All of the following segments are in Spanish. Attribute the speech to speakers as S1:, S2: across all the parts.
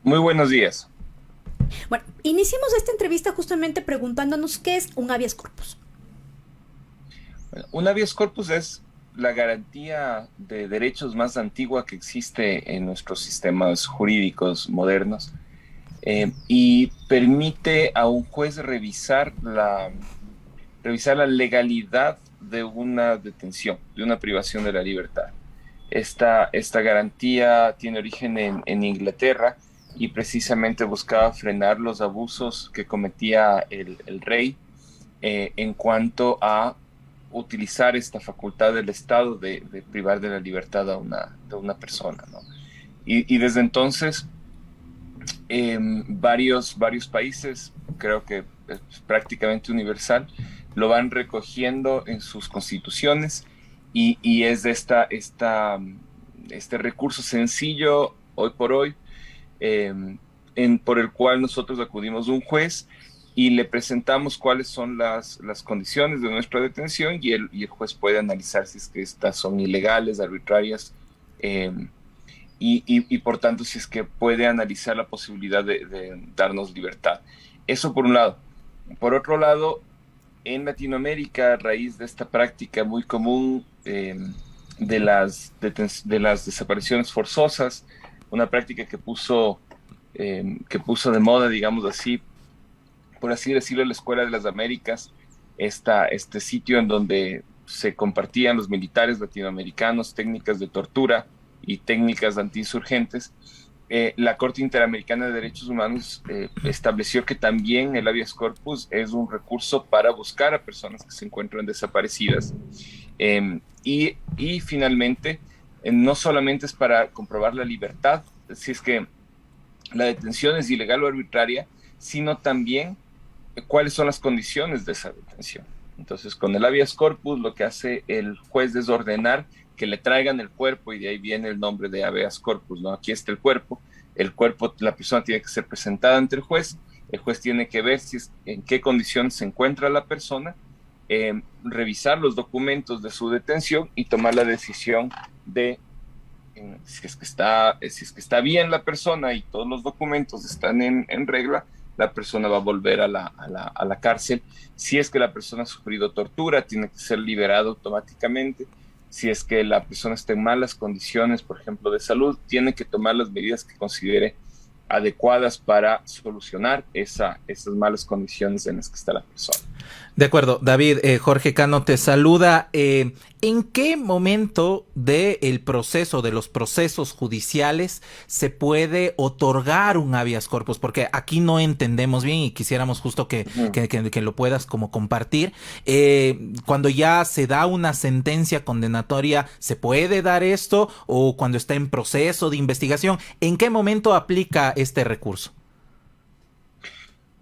S1: Muy buenos días.
S2: Bueno, iniciemos esta entrevista justamente preguntándonos qué es un habeas corpus.
S1: Bueno, un habeas corpus es la garantía de derechos más antigua que existe en nuestros sistemas jurídicos modernos, y permite a un juez revisar la legalidad de una detención, de una privación de la libertad. Esta garantía tiene origen en Inglaterra y precisamente buscaba frenar los abusos que cometía el rey, en cuanto a utilizar esta facultad del Estado de privar de la libertad de una persona, ¿no? Y desde entonces, varios países, creo que es prácticamente universal, lo van recogiendo en sus constituciones, y es de este recurso sencillo hoy por hoy, eh, por el cual nosotros acudimos a un juez y le presentamos cuáles son las condiciones de nuestra detención, y el juez puede analizar si es que estas son ilegales, arbitrarias, eh, y por tanto si es que puede analizar la posibilidad de darnos libertad. Eso por un lado. Por otro lado, en Latinoamérica, a raíz de esta práctica muy común, de las desapariciones forzosas, una práctica que puso de moda, digamos así, por así decirlo, la Escuela de las Américas, este sitio en donde se compartían los militares latinoamericanos técnicas de tortura y técnicas antiinsurgentes. La Corte Interamericana de Derechos Humanos estableció que también el habeas corpus es un recurso para buscar a personas que se encuentran desaparecidas. Y finalmente, no solamente es para comprobar la libertad, si es que la detención es ilegal o arbitraria, sino también cuáles son las condiciones de esa detención. Entonces, con el habeas corpus, lo que hace el juez es ordenar que le traigan el cuerpo, y de ahí viene el nombre de habeas corpus, ¿no? Aquí está el cuerpo, la persona tiene que ser presentada ante el juez tiene que ver en qué condiciones se encuentra la persona, revisar los documentos de su detención y tomar la decisión de si es que está bien la persona y todos los documentos están en regla. La persona va a volver a la cárcel. Si es que la persona ha sufrido tortura, tiene que ser liberado automáticamente. Si es que la persona está en malas condiciones, por ejemplo, de salud, tiene que tomar las medidas que considere adecuadas para solucionar esas malas condiciones en las que está la persona.
S3: De acuerdo, David, Jorge Cano te saluda. ¿En qué momento del proceso, de los procesos judiciales, se puede otorgar un habeas corpus? Porque aquí no entendemos bien y quisiéramos justo
S1: Ujú.
S3: que lo puedas como compartir. Cuando ya se da una sentencia condenatoria, ¿se puede dar esto? ¿O cuando está en proceso de investigación? ¿En qué momento aplica este recurso?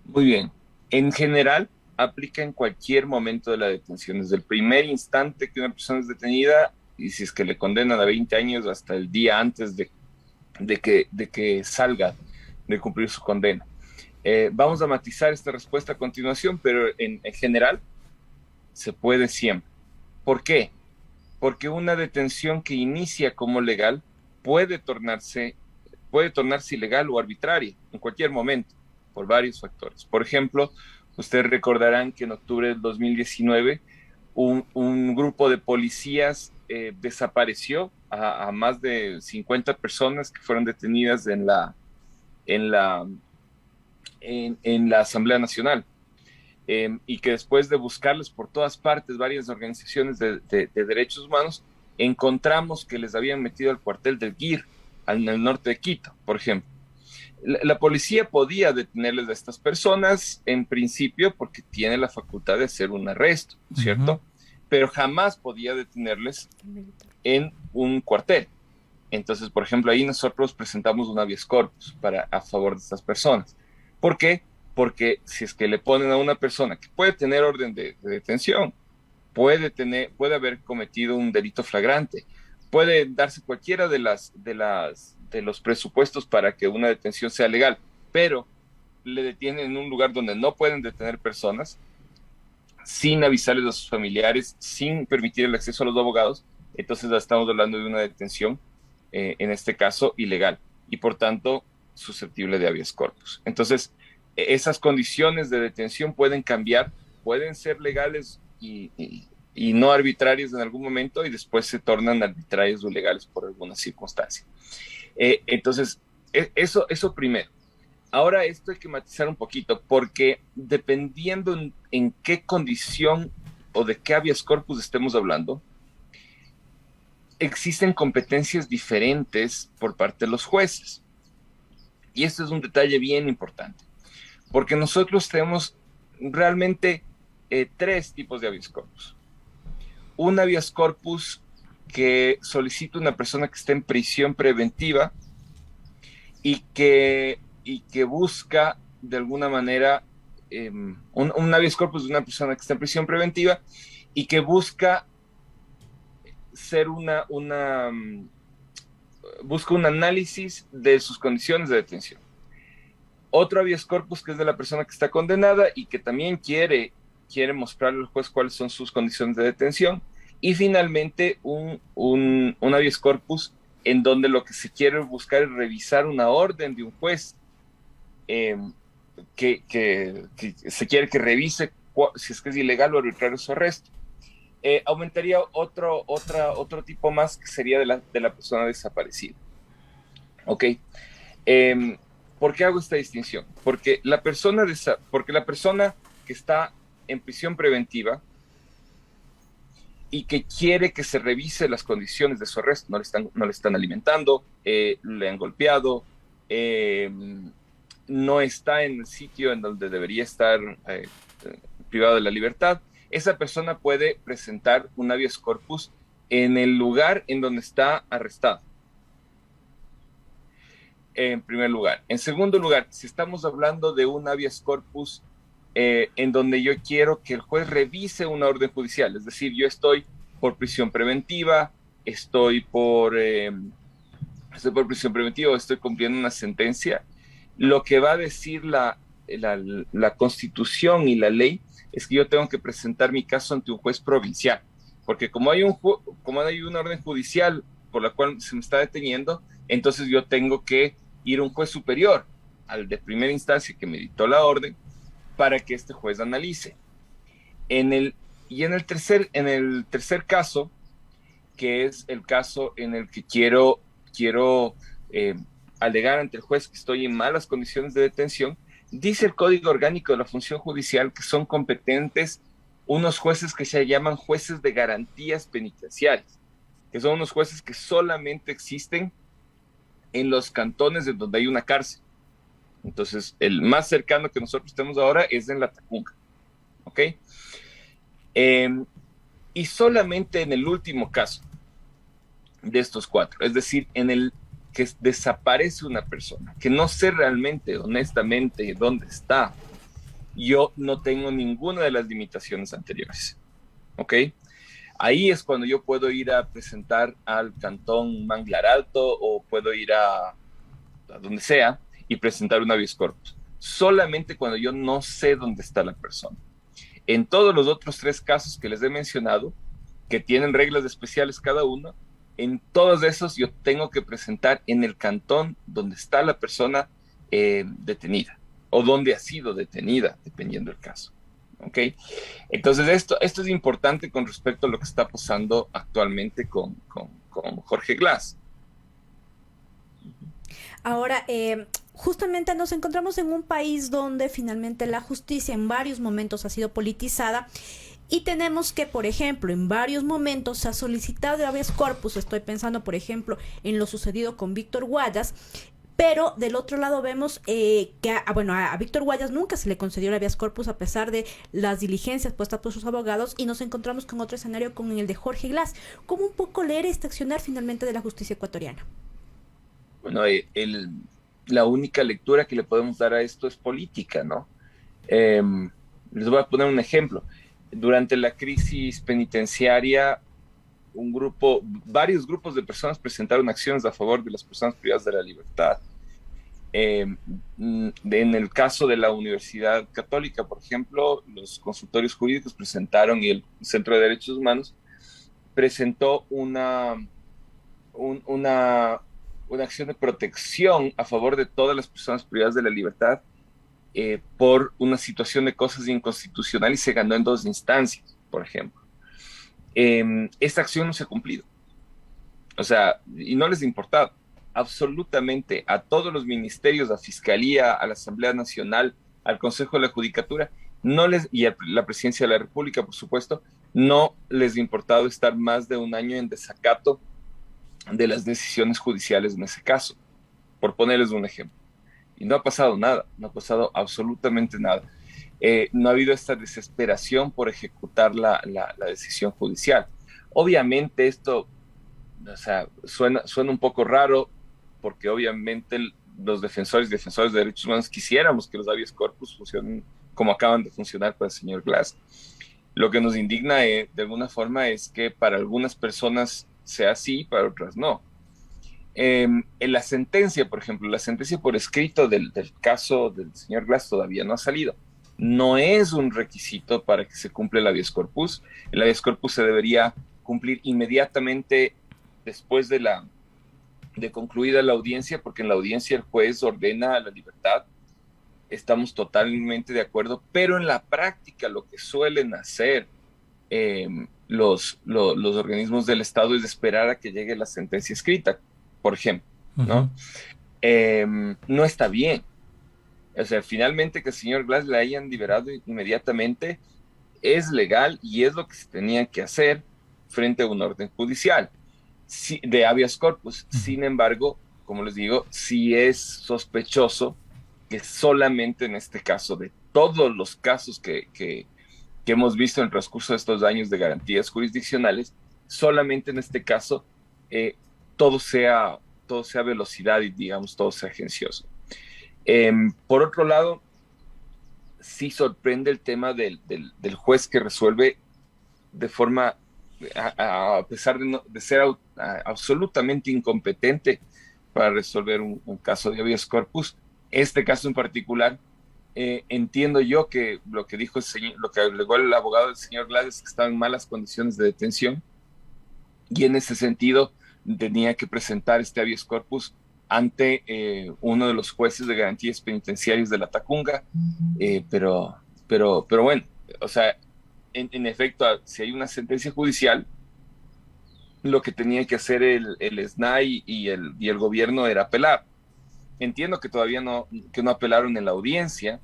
S1: Muy bien. En general, aplica en cualquier momento de la detención, desde el primer instante que una persona es detenida, y si es que le condenan a 20 años, hasta el día antes de que salga de cumplir su condena. Vamos a matizar esta respuesta a continuación, pero en general se puede siempre. ¿Por qué? Porque una detención que inicia como legal puede tornarse, puede tornarse ilegal o arbitraria en cualquier momento, por varios factores. Por ejemplo, ustedes recordarán que en octubre del 2019 un grupo de policías desapareció a más de 50 personas que fueron detenidas en la, en la Asamblea Nacional. Y que después de buscarles por todas partes, varias organizaciones de derechos humanos, encontramos que les habían metido al cuartel del GIR, en el norte de Quito, por ejemplo. La policía podía detenerles a estas personas en principio porque tiene la facultad de hacer un arresto,
S3: Ujú.
S1: ¿cierto? Pero jamás podía detenerles en un cuartel. Entonces, por ejemplo, ahí nosotros presentamos un habeas corpus a favor de estas personas. ¿Por qué? Porque si es que le ponen a una persona que puede tener orden de detención, puede haber cometido un delito flagrante, puede darse cualquiera de los presupuestos para que una detención sea legal, pero le detienen en un lugar donde no pueden detener personas, sin avisarles a sus familiares, sin permitir el acceso a los abogados. Entonces ya estamos hablando de una detención, en este caso, ilegal. Y por tanto, susceptible de habeas corpus. Entonces, esas condiciones de detención pueden cambiar, pueden ser legales y no arbitrarias en algún momento y después se tornan arbitrarias o ilegales por alguna circunstancia. Entonces, eso primero. Ahora esto hay que matizar un poquito porque dependiendo en qué condición o de qué habeas corpus estemos hablando, existen competencias diferentes por parte de los jueces. Y esto es un detalle bien importante, porque nosotros tenemos realmente tres tipos de habeas corpus. Un habeas corpus que solicita una persona que está en prisión preventiva y que busca de alguna manera un habeas corpus de una persona que está en prisión preventiva y que busca ser busca un análisis de sus condiciones de detención. Otro habeas corpus que es de la persona que está condenada y que también quiere mostrarle al juez cuáles son sus condiciones de detención. Y finalmente un habeas corpus en donde lo que se quiere buscar es revisar una orden de un juez que se quiere que revise si es que es ilegal o arbitrario su arresto. Aumentaría otro tipo más que sería de la persona desaparecida. ¿Ok? ¿Por qué hago esta distinción? Porque la persona que está en prisión preventiva y que quiere que se revise las condiciones de su arresto, no le están alimentando, le han golpeado, no está en el sitio en donde debería estar privado de la libertad, esa persona puede presentar un habeas corpus en el lugar en donde está arrestado. En primer lugar. En segundo lugar, si estamos hablando de un habeas corpus en donde yo quiero que el juez revise una orden judicial, es decir, yo estoy por prisión preventiva, estoy por prisión preventiva, estoy cumpliendo una sentencia, lo que va a decir la Constitución y la ley es que yo tengo que presentar mi caso ante un juez provincial, porque como hay una orden judicial por la cual se me está deteniendo, entonces yo tengo que ir a un juez superior, al de primera instancia que me dictó la orden, para que este juez analice. En el tercer caso, que es el caso en el que quiero alegar ante el juez que estoy en malas condiciones de detención, dice el Código Orgánico de la Función Judicial que son competentes unos jueces que se llaman jueces de garantías penitenciarias, que son unos jueces que solamente existen en los cantones en donde hay una cárcel. Entonces, el más cercano que nosotros tenemos ahora es en Latacunga, ¿ok? Y solamente en el último caso de estos cuatro, es decir, en el que desaparece una persona, que no sé realmente, honestamente, dónde está, yo no tengo ninguna de las limitaciones anteriores, ¿ok? Ahí es cuando yo puedo ir a presentar al cantón Manglar Alto o puedo ir a donde sea y presentar un habeas corpus. Solamente cuando yo no sé dónde está la persona. En todos los otros tres casos que les he mencionado, que tienen reglas especiales cada uno, en todos esos yo tengo que presentar en el cantón donde está la persona detenida o donde ha sido detenida, dependiendo del caso. ¿Ok? Entonces esto es importante con respecto a lo que está pasando actualmente con Jorge Glass.
S2: Ahora, justamente nos encontramos en un país donde finalmente la justicia en varios momentos ha sido politizada y tenemos que, por ejemplo, en varios momentos se ha solicitado habeas corpus. Estoy pensando, por ejemplo, en lo sucedido con Víctor Guayas. Pero del otro lado vemos que a Víctor Guayas nunca se le concedió el habeas corpus a pesar de las diligencias puestas por sus abogados y nos encontramos con otro escenario con el de Jorge Glass. ¿Cómo un poco leer este accionar finalmente de la justicia ecuatoriana?
S1: Bueno, la única lectura que le podemos dar a esto es política, ¿no? Les voy a poner un ejemplo. Durante la crisis penitenciaria, varios grupos de personas presentaron acciones a favor de las personas privadas de la libertad. En el caso de la Universidad Católica, por ejemplo, los consultorios jurídicos presentaron y el Centro de Derechos Humanos presentó una una acción de protección a favor de todas las personas privadas de la libertad por una situación de cosas inconstitucional y se ganó en 2 instancias, por ejemplo. Esta acción no se ha cumplido. O sea, y no les ha importado absolutamente a todos los ministerios, a Fiscalía, a la Asamblea Nacional, al Consejo de la Judicatura, y a la Presidencia de la República, por supuesto, no les ha importado estar más de un año en desacato de las decisiones judiciales en ese caso, por ponerles un ejemplo. Y no ha pasado nada, no ha pasado absolutamente nada. No ha habido esta desesperación por ejecutar la decisión judicial. Obviamente esto, o sea, suena un poco raro, porque obviamente los defensores de derechos humanos quisiéramos que los habeas corpus funcionen como acaban de funcionar para el señor Glass. Lo que nos indigna de alguna forma es que para algunas personas sea así, para otras no. En la sentencia, por ejemplo, la sentencia por escrito del caso del señor Glass todavía no ha salido. No es un requisito para que se cumpla el habeas corpus. El habeas corpus se debería cumplir inmediatamente después de concluida la audiencia, porque en la audiencia el juez ordena la libertad. Estamos totalmente de acuerdo, pero en la práctica lo que suelen hacer los organismos del Estado es esperar a que llegue la sentencia escrita, por ejemplo, ¿no? No está bien. O sea, finalmente que el señor Glass le hayan liberado inmediatamente es legal y es lo que se tenía que hacer frente a un orden judicial de habeas corpus. Sin embargo, como les digo, sí es sospechoso que solamente en este caso, de todos los casos que hemos visto en el transcurso de estos años de garantías jurisdiccionales, solamente en este caso todo sea velocidad y, digamos, todo sea agencioso. Por otro lado, sí sorprende el tema del juez que resuelve de forma, a pesar de ser absolutamente incompetente para resolver un caso de habeas corpus. Este caso en particular, entiendo yo que lo que dijo lo que alegó el abogado del señor Glass es que estaba en malas condiciones de detención y en ese sentido tenía que presentar este habeas corpus ante uno de los jueces de garantías penitenciarias de la Tacunga, pero bueno, o sea, en efecto, si hay una sentencia judicial, lo que tenía que hacer el SNAI y el gobierno era apelar. Entiendo que todavía no apelaron en la audiencia,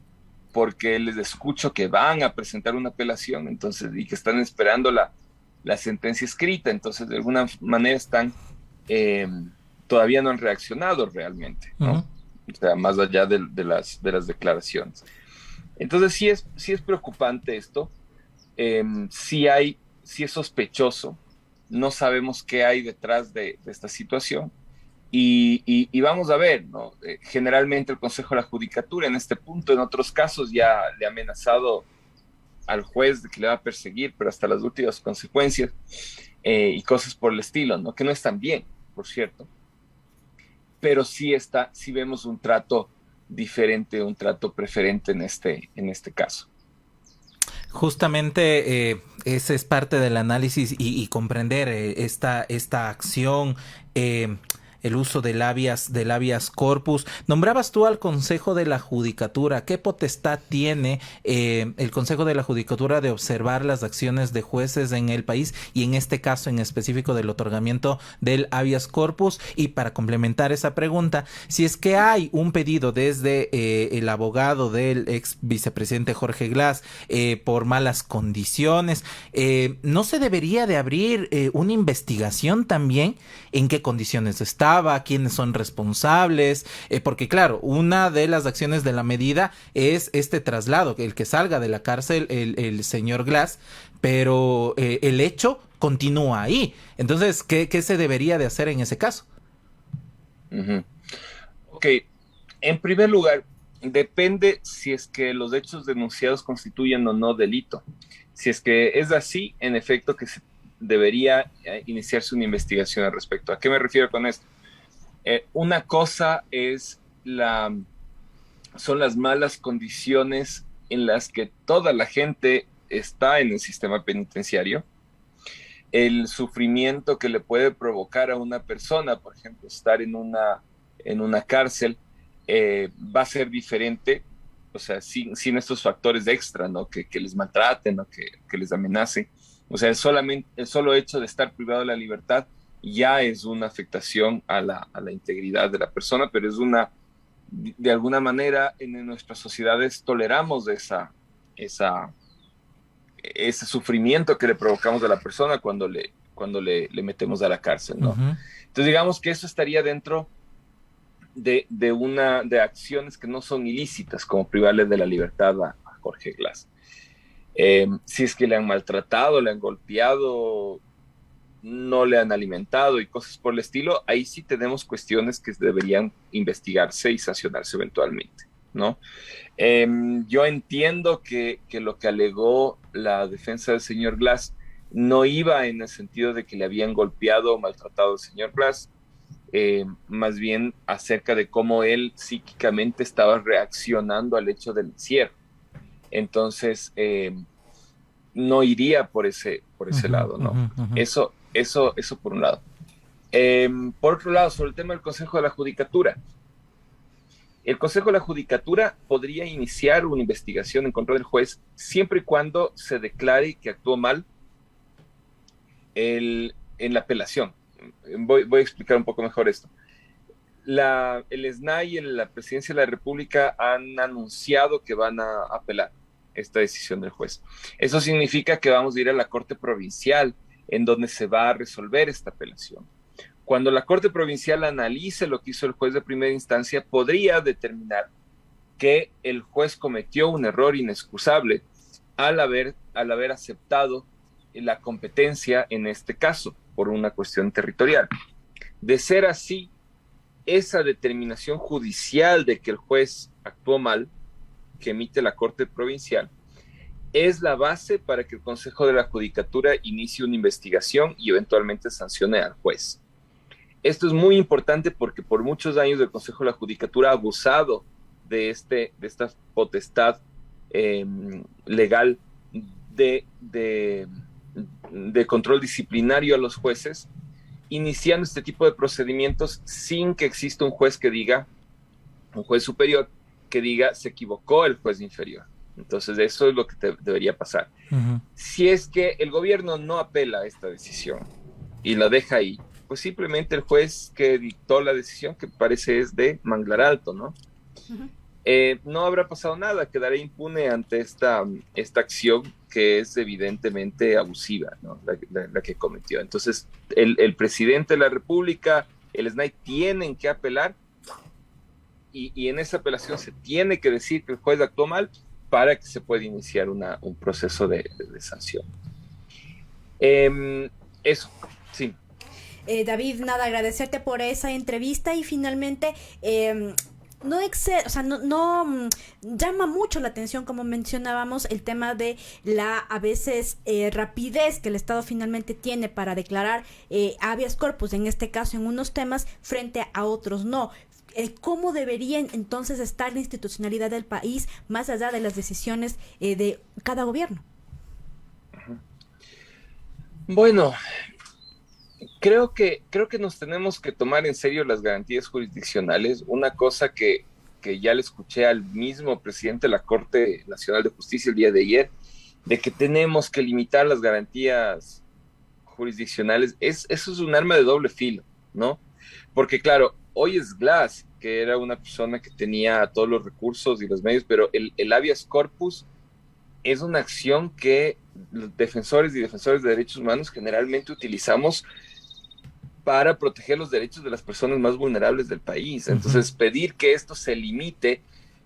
S1: porque les escucho que van a presentar una apelación, entonces, y que están esperando la sentencia escrita, entonces de alguna manera todavía no han reaccionado realmente, ¿no? O sea, más allá de las declaraciones. Entonces sí es preocupante esto, sí es sospechoso, no sabemos qué hay detrás de esta situación. Y vamos a ver, ¿no? Generalmente el Consejo de la Judicatura en este punto, en otros casos ya le ha amenazado al juez de que le va a perseguir, pero hasta las últimas consecuencias y cosas por el estilo, ¿no? Que no están bien, por cierto. Pero sí vemos un trato diferente, un trato preferente en este caso.
S3: Justamente ese es parte del análisis y comprender esta acción, el uso del habeas corpus. Nombrabas tú al Consejo de la Judicatura. ¿Qué potestad tiene el Consejo de la Judicatura de observar las acciones de jueces en el país y en este caso en específico del otorgamiento del habeas corpus? Y para complementar esa pregunta, si es que hay un pedido desde el abogado del ex vicepresidente Jorge Glass por malas condiciones, ¿no se debería de abrir una investigación también? ¿En qué condiciones está? ¿Quiénes son responsables? Porque claro, una de las acciones de la medida es este traslado, el que salga de la cárcel el señor Glass, pero el hecho continúa ahí. Entonces, ¿qué se debería de hacer en ese caso?
S1: Ok, en primer lugar, depende si es que los hechos denunciados constituyen o no delito. Si es que es así, en efecto que debería iniciarse una investigación al respecto. ¿A qué me refiero con esto? Una cosa son las malas condiciones en las que toda la gente está en el sistema penitenciario, el sufrimiento que le puede provocar a una persona, por ejemplo, estar en una cárcel, va a ser diferente, o sea, sin estos factores extra, ¿no? Que les maltraten o que les amenacen. O sea, el solo hecho de estar privado de la libertad ya es una afectación a la integridad de la persona, pero de alguna manera en nuestras sociedades toleramos ese sufrimiento que le provocamos a la persona cuando le metemos a la cárcel, ¿no?
S3: Ujú.
S1: Entonces digamos que eso estaría dentro de acciones que no son ilícitas, como privarle de la libertad a Jorge Glass. Si es que le han maltratado, le han golpeado, no le han alimentado y cosas por el estilo, ahí sí tenemos cuestiones que deberían investigarse y sancionarse eventualmente, ¿no? Yo entiendo que lo que alegó la defensa del señor Glass no iba en el sentido de que le habían golpeado o maltratado al señor Glass, más bien acerca de cómo él psíquicamente estaba reaccionando al hecho del encierro. Entonces, no iría por ese lado, ¿no? Eso por un lado. Por otro lado, sobre el tema del Consejo de la Judicatura. El Consejo de la Judicatura podría iniciar una investigación en contra del juez siempre y cuando se declare que actuó mal en la apelación. Voy a explicar un poco mejor esto. El SNAI y la Presidencia de la República han anunciado que van a apelar esta decisión del juez. Eso significa que vamos a ir a la Corte Provincial, en donde se va a resolver esta apelación. Cuando la Corte Provincial analice lo que hizo el juez de primera instancia, podría determinar que el juez cometió un error inexcusable al haber aceptado la competencia en este caso por una cuestión territorial. De ser así, esa determinación judicial de que el juez actuó mal, que emite la Corte Provincial, es la base para que el Consejo de la Judicatura inicie una investigación y eventualmente sancione al juez. Esto es muy importante porque por muchos años el Consejo de la Judicatura ha abusado de esta potestad legal de control disciplinario a los jueces, iniciando este tipo de procedimientos sin que exista un juez un juez superior, que diga se equivocó el juez inferior. Entonces eso es lo que debería pasar.
S3: Uh-huh.
S1: Si es que el gobierno no apela a esta decisión y la deja ahí, pues simplemente el juez que dictó la decisión, que parece es de Manglar Alto, ¿no?
S2: Uh-huh.
S1: No habrá pasado nada, quedará impune ante esta acción que es evidentemente abusiva, ¿no? La que cometió. Entonces el presidente de la República, el SNAI tienen que apelar y en esa apelación se tiene que decir que el juez actuó mal para que se pueda iniciar un proceso de sanción. Eso, sí.
S2: David, nada, agradecerte por esa entrevista y finalmente no llama mucho la atención, como mencionábamos, el tema de la a veces rapidez que el Estado finalmente tiene para declarar habeas corpus, en este caso en unos temas, frente a otros no. ¿Cómo debería entonces estar la institucionalidad del país más allá de las decisiones de cada gobierno?
S1: Bueno, creo que nos tenemos que tomar en serio las garantías jurisdiccionales. Una cosa que ya le escuché al mismo presidente de la Corte Nacional de Justicia el día de ayer, de que tenemos que limitar las garantías jurisdiccionales, eso es un arma de doble filo, ¿no? Porque claro, hoy es Glass, que era una persona que tenía todos los recursos y los medios, pero el habeas corpus es una acción que los defensores y defensores de derechos humanos generalmente utilizamos para proteger los derechos de las personas más vulnerables del país. Entonces, pedir que esto se limite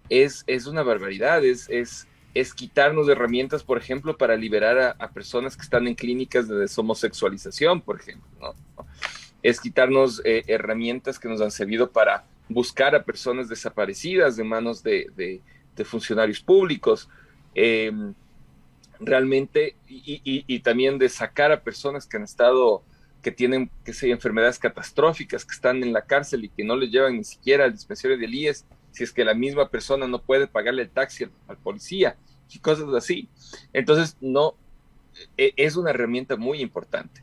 S1: es una barbaridad, es quitarnos de herramientas, por ejemplo, para liberar a personas que están en clínicas de deshomosexualización, por ejemplo, ¿no? Es quitarnos herramientas que nos han servido para buscar a personas desaparecidas de manos de funcionarios públicos, realmente, y también de sacar a personas que han estado, que tienen enfermedades catastróficas, que están en la cárcel y que no les llevan ni siquiera al dispensario del IES, si es que la misma persona no puede pagarle el taxi al policía, y cosas así. Entonces, no, es una herramienta muy importante.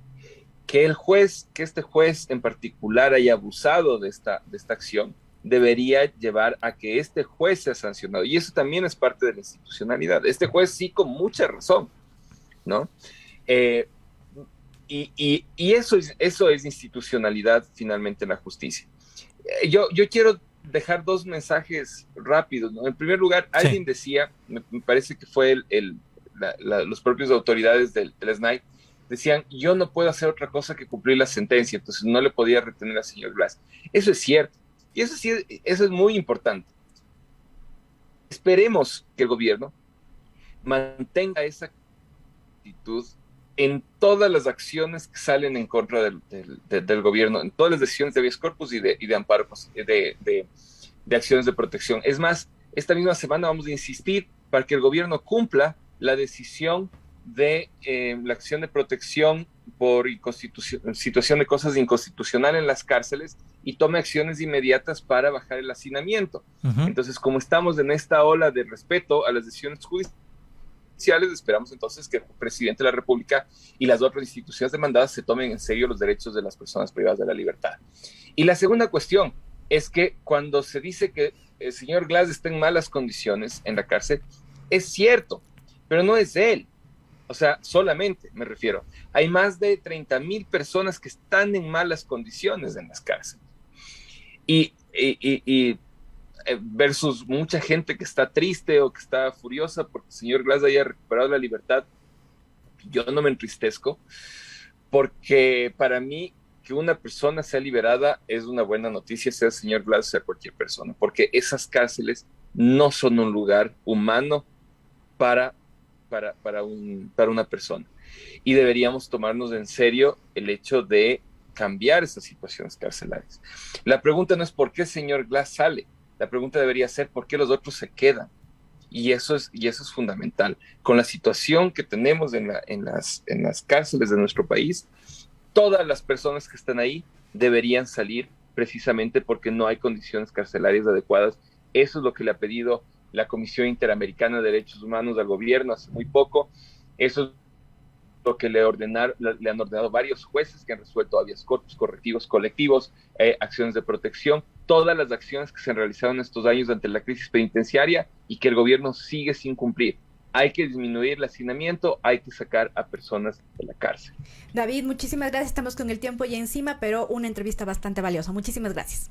S1: que este juez en particular haya abusado de esta acción, debería llevar a que este juez sea sancionado. Y eso también es parte de la institucionalidad. Este juez sí, con mucha razón, ¿no? Y eso es institucionalidad finalmente en la justicia. Yo quiero dejar dos mensajes rápidos, ¿no? En primer lugar, alguien decía, me parece que fue los propios autoridades del SNAI, decían, yo no puedo hacer otra cosa que cumplir la sentencia, entonces no le podía retener al señor Glass. Eso es cierto, y eso es muy importante. Esperemos que el gobierno mantenga esa actitud en todas las acciones que salen en contra del gobierno, en todas las decisiones de habeas corpus y de amparo, de acciones de protección. Es más, esta misma semana vamos a insistir para que el gobierno cumpla la decisión de la acción de protección por situación de cosas inconstitucional en las cárceles y tome acciones inmediatas para bajar el hacinamiento. Entonces, como estamos en esta ola de respeto a las decisiones judiciales, esperamos entonces que el presidente de la República y las otras instituciones demandadas se tomen en serio los derechos de las personas privadas de la libertad. Y la segunda cuestión es que cuando se dice que el señor Glass está en malas condiciones en la cárcel, es cierto, pero no es él. O sea, solamente me refiero. Hay más de 30,000 personas que están en malas condiciones en las cárceles. Y versus mucha gente que está triste o que está furiosa porque el señor Glass haya recuperado la libertad, yo no me entristezco, porque para mí que una persona sea liberada es una buena noticia, sea el señor Glass, sea cualquier persona, porque esas cárceles no son un lugar humano para una persona. Y deberíamos tomarnos en serio el hecho de cambiar esas situaciones carcelarias. La pregunta no es por qué el señor Glass sale, la pregunta debería ser por qué los otros se quedan. Y eso es fundamental. Con la situación que tenemos en las cárceles de nuestro país, todas las personas que están ahí deberían salir precisamente porque no hay condiciones carcelarias adecuadas. Eso es lo que le ha pedido la Comisión Interamericana de Derechos Humanos al gobierno hace muy poco. Eso es lo que le han ordenado varios jueces que han resuelto habeas corpus, correctivos colectivos, acciones de protección, todas las acciones que se han realizado en estos años ante la crisis penitenciaria y que el gobierno sigue sin cumplir. Hay que disminuir el hacinamiento, hay que sacar a personas de la cárcel.
S2: David, muchísimas gracias. Estamos con el tiempo ya encima, pero una entrevista bastante valiosa. Muchísimas gracias.